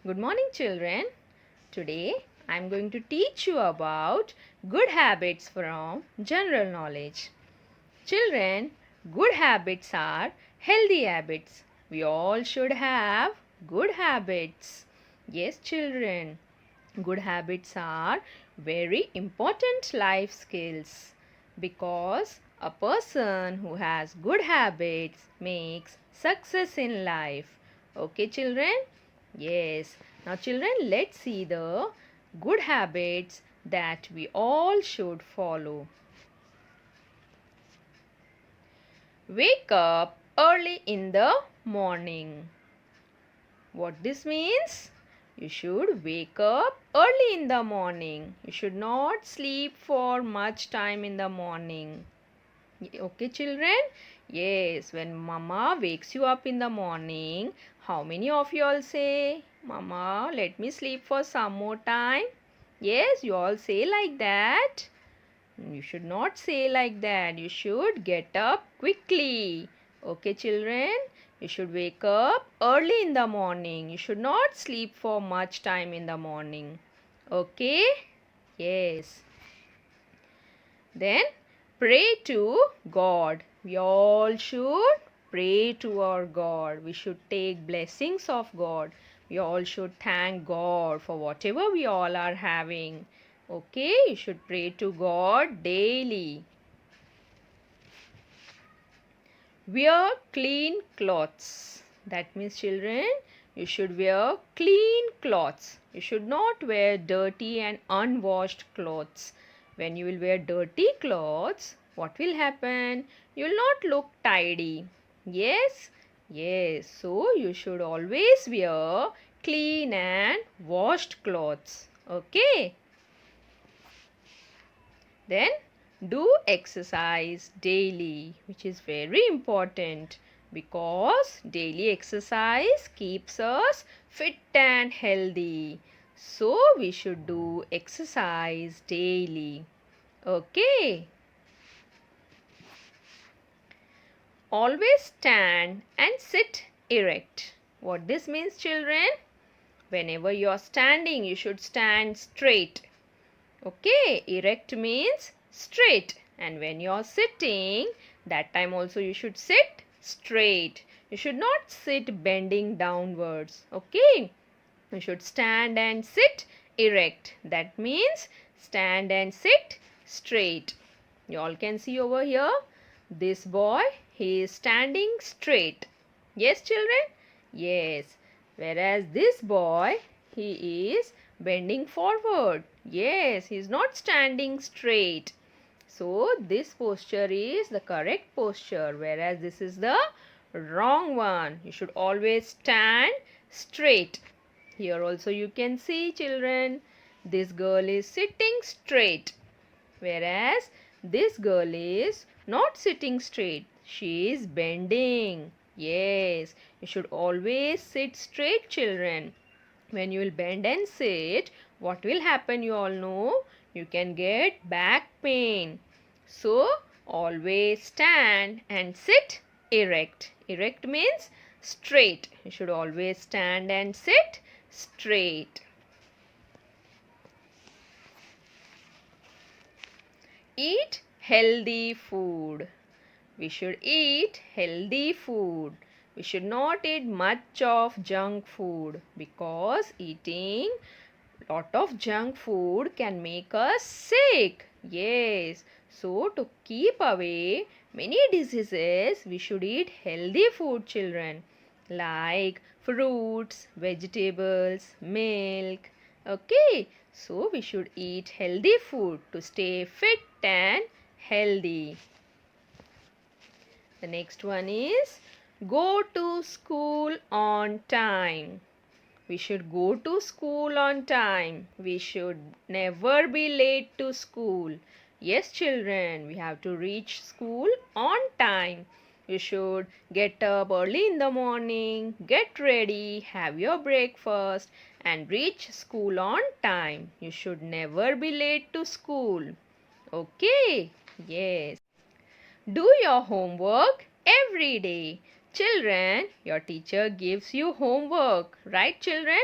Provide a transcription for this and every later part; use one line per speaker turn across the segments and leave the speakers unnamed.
Good morning, children. Today I am going to teach you about good habits from general knowledge. Children, good habits are healthy habits. We all should have good habits. Yes, children, good habits are very important life skills because a person who has good habits makes success in life. Okay, children? Yes. Now, children, let's see the good habits that we all should follow. Wake up early in the morning. What this means? You should wake up early in the morning. You should not sleep for much time in the morning. Okay, children? Yes, when mama wakes you up in the morning, how many of you all say, Mama, let me sleep for some more time? Yes, you all say like that. You should not say like that. You should get up quickly. Okay, children? You should wake up early in the morning. You should not sleep for much time in the morning. Okay? Yes. Then pray to God. We all should pray to our God. We should take blessings of God. We all should thank God for whatever we all are having. Okay, you should pray to God daily. Wear clean clothes. That means, children, you should wear clean clothes. You should not wear dirty and unwashed clothes. When you will wear dirty clothes, what will happen? You will not look tidy. Yes? Yes. So, you should always wear clean and washed clothes. Okay? Then do exercise daily, which is very important because daily exercise keeps us fit and healthy. So we should do exercise daily. Okay. Always stand and sit erect. What this means, children? Whenever you are standing, you should stand straight. Okay, erect means straight. And when you are sitting, that time also you should sit straight. You should not sit bending downwards. Okay, you should stand and sit erect. That means stand and sit straight. You all can see over here. This boy, he is standing straight. Yes, children? Yes. Whereas this boy, he is bending forward. Yes, he is not standing straight. So, this posture is the correct posture, whereas this is the wrong one. You should always stand straight. Here also you can see, children, this girl is sitting straight, whereas this girl is not sitting straight. She is bending. Yes, you should always sit straight, children. When you will bend and sit, what will happen you all know? You can get back pain. So, always stand and sit erect. Erect means straight. You should always stand and sit straight. Eat healthy food. We should eat healthy food. We should not eat much of junk food because eating lot of junk food can make us sick. Yes. So to keep away many diseases, we should eat healthy food, children, like fruits, vegetables, milk. Okay. So we should eat healthy food to stay fit and healthy. The next one is go to school on time. We should go to school on time. We should never be late to school. Yes, children, we have to reach school on time. You should get up early in the morning, get ready, have your breakfast, and reach school on time. You should never be late to school. Okay? Yes. Do your homework every day. Children, your teacher gives you homework, right, children?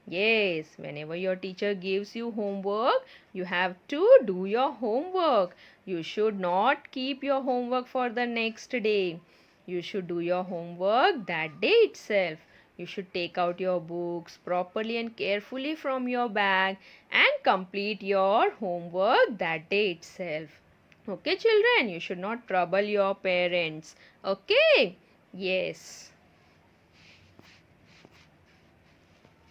Yes, whenever your teacher gives you homework, you have to do your homework. You should not keep your homework for the next day. You should do your homework that day itself. You should take out your books properly and carefully from your bag and complete your homework that day itself. Okay, children, you should not trouble your parents. Okay? Yes.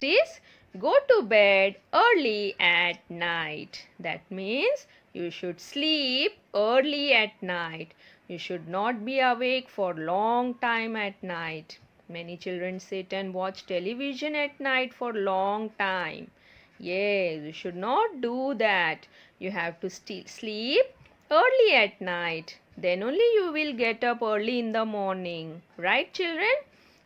Is go to bed early at night. That means you should sleep early at night. You should not be awake for long time at night. Many children sit and watch television at night for long time. Yes, you should not do that. You have to sleep early at night. Then only you will get up early in the morning. Right, children?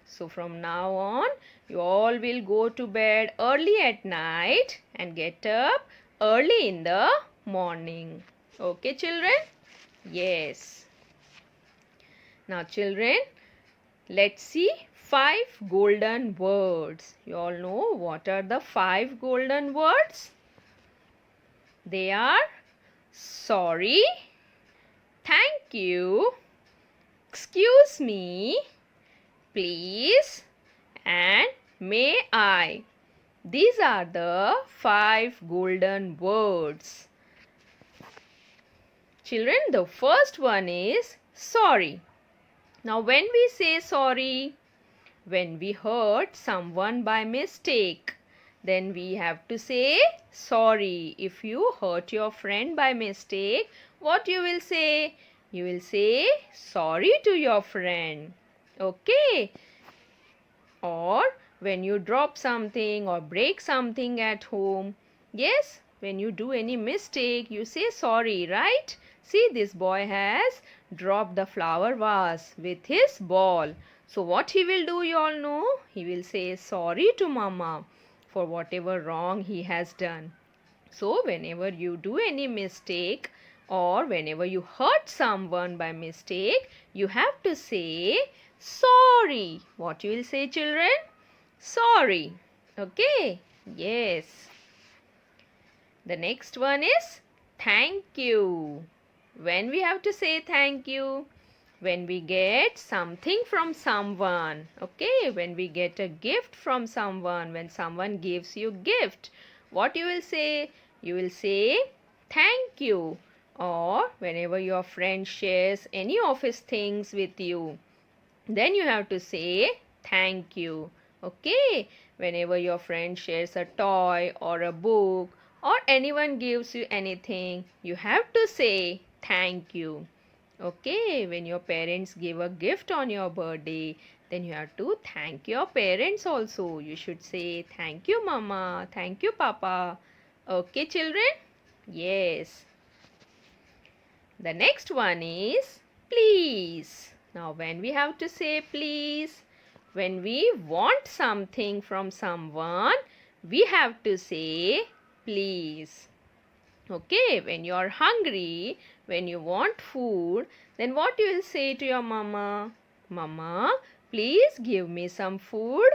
So from now on, you all will go to bed early at night and get up early in the morning. Okay, children? Yes. Now, children, let's see 5 golden words. You all know what are the 5 golden words? They are sorry, thank you, excuse me, please, and may I. These are the 5 golden words. Children, the first one is sorry. Now, when we say sorry, when we hurt someone by mistake, then we have to say sorry. If you hurt your friend by mistake, what you will say? You will say sorry to your friend. Okay? Or when you drop something or break something at home. Yes, when you do any mistake, you say sorry, right? See, this boy has dropped the flower vase with his ball. So what he will do, you all know? He will say sorry to mama for whatever wrong he has done. So whenever you do any mistake or whenever you hurt someone by mistake, you have to say sorry. What you will say, children? Sorry. Okay? Yes. The next one is thank you. When we have to say thank you? When we get something from someone. Okay? When we get a gift from someone. When someone gives you gift. What you will say? You will say thank you. Or whenever your friend shares any of his things with you, then you have to say thank you. Okay? Whenever your friend shares a toy or a book or anyone gives you anything, you have to say thank you. Okay? When your parents give a gift on your birthday, then you have to thank your parents also. You should say thank you mama, thank you papa. Okay, children? Yes. The next one is please. Now, when we have to say please, when we want something from someone, we have to say please. Okay, when you are hungry, when you want food, then what you will say to your mama? Mama, please give me some food.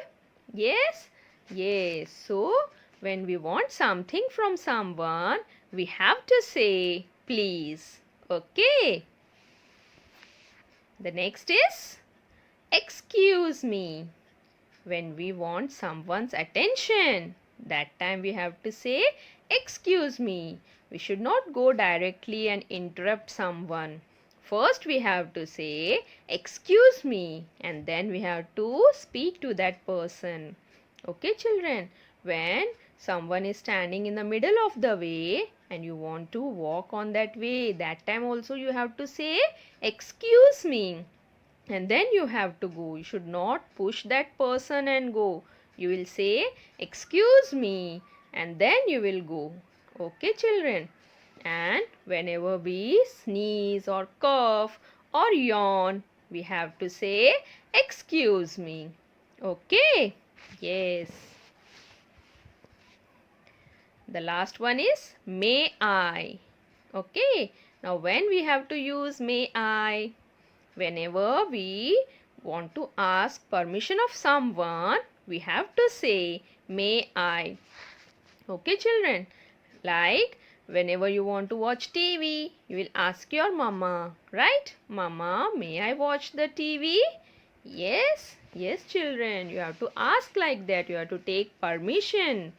Yes? Yes. So, when we want something from someone, we have to say please. Okay. The next is excuse me. When we want someone's attention, that time we have to say excuse me. We should not go directly and interrupt someone. First we have to say excuse me and then we have to speak to that person. Okay, children? When someone is standing in the middle of the way and you want to walk on that way, that time also you have to say excuse me. And then you have to go. You should not push that person and go. You will say excuse me and then you will go. Okay, children? And whenever we sneeze or cough or yawn, we have to say excuse me. Okay? Yes. The last one is may I. Okay? Now when we have to use may I? Whenever we want to ask permission of someone, we have to say may I. Okay, children. Like whenever you want to watch TV, you will ask your mama, right? Mama, may I watch the TV? Yes, yes, children. You have to ask like that. You have to take permission.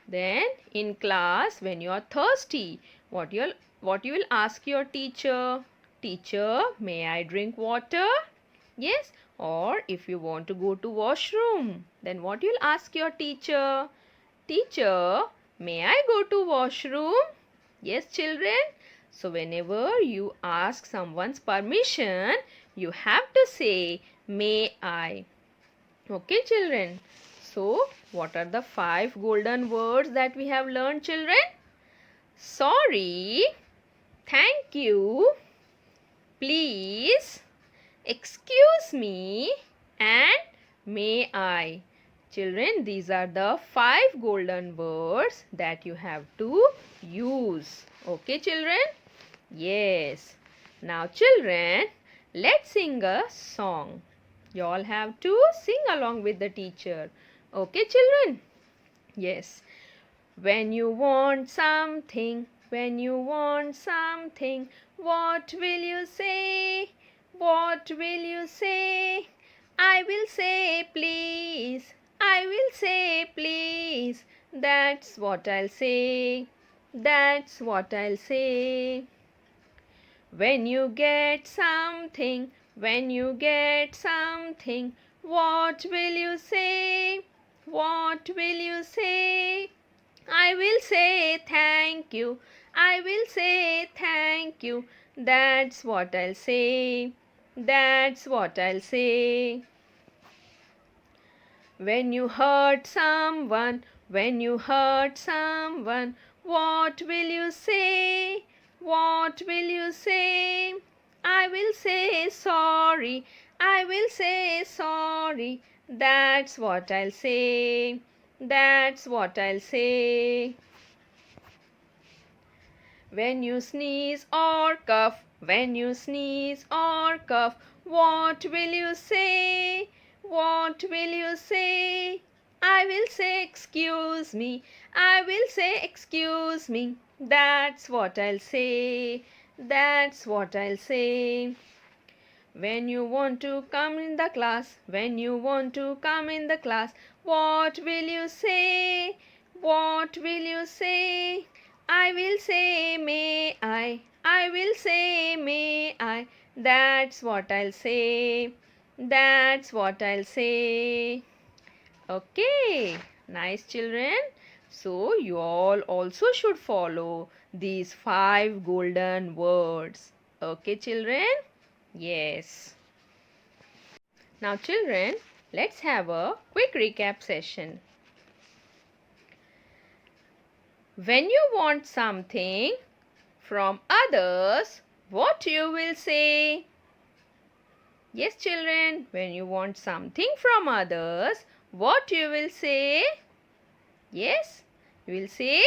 Then in class, when you are thirsty, what you will ask your teacher? Teacher, may I drink water? Yes. Or if you want to go to washroom, then what you'll ask your teacher? Teacher, may I go to washroom? Yes, children. So whenever you ask someone's permission, you have to say, may I. Okay, children. So, what are the 5 golden words that we have learned, children? Sorry, thank you, please, excuse me, and may I. Children, these are the 5 golden words that you have to use. Okay, children? Yes. Now, children, let's sing a song. You all have to sing along with the teacher. Okay, children? Yes. When you want something, what will you say? What will you say? I will say please. I will say please. That's what I'll say. That's what I'll say. When you get something, what will you say? What will you say? I will say thank you. I will say thank you. That's what I'll say. That's what I'll say. When you hurt someone, what will you say? What will you say? I will say sorry. I will say sorry. That's what I'll say. That's what I'll say. When you sneeze or cough, what will you say? What will you say? I will say excuse me. I will say excuse me. That's what I'll say. That's what I'll say. When you want to come in the class, what will you say? What will you say? I will say may I. I will say may I. That's what I'll say. That's what I'll say. Okay, nice, children. So you all also should follow these 5 golden words. Okay, children? Yes. Now, children, let's have a quick recap session. When you want something from others, what you will say? Yes, children, when you want something from others, what you will say? Yes, you will say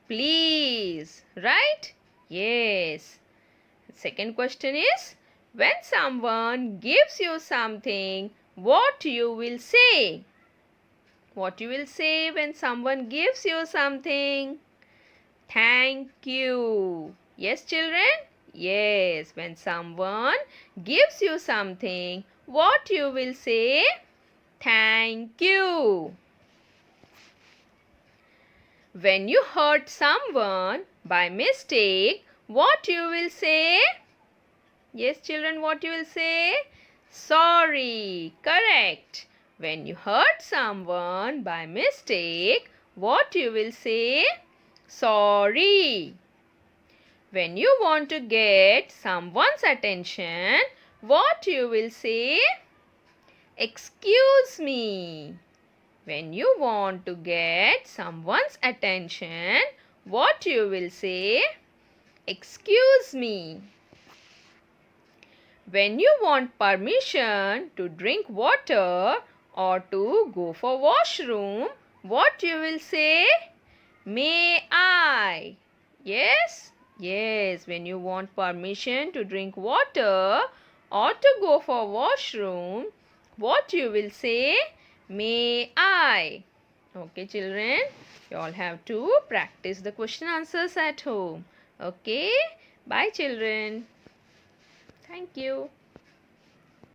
please, right? Yes. Second question is, when someone gives you something, what you will say? What you will say when someone gives you something? Thank you. Yes, children? Yes, when someone gives you something, what you will say? Thank you. When you hurt someone by mistake, what you will say? Yes, children, what you will say? Sorry. Correct. When you hurt someone by mistake, what you will say? Sorry. When you want to get someone's attention, what you will say? Excuse me. When you want to get someone's attention, what you will say? Excuse me. When you want permission to drink water or to go for washroom, what you will say? May I? Yes? Yes, when you want permission to drink water or to go for washroom, what you will say? May I? Okay, children, you all have to practice the question answers at home. Okay, bye, children. Thank you.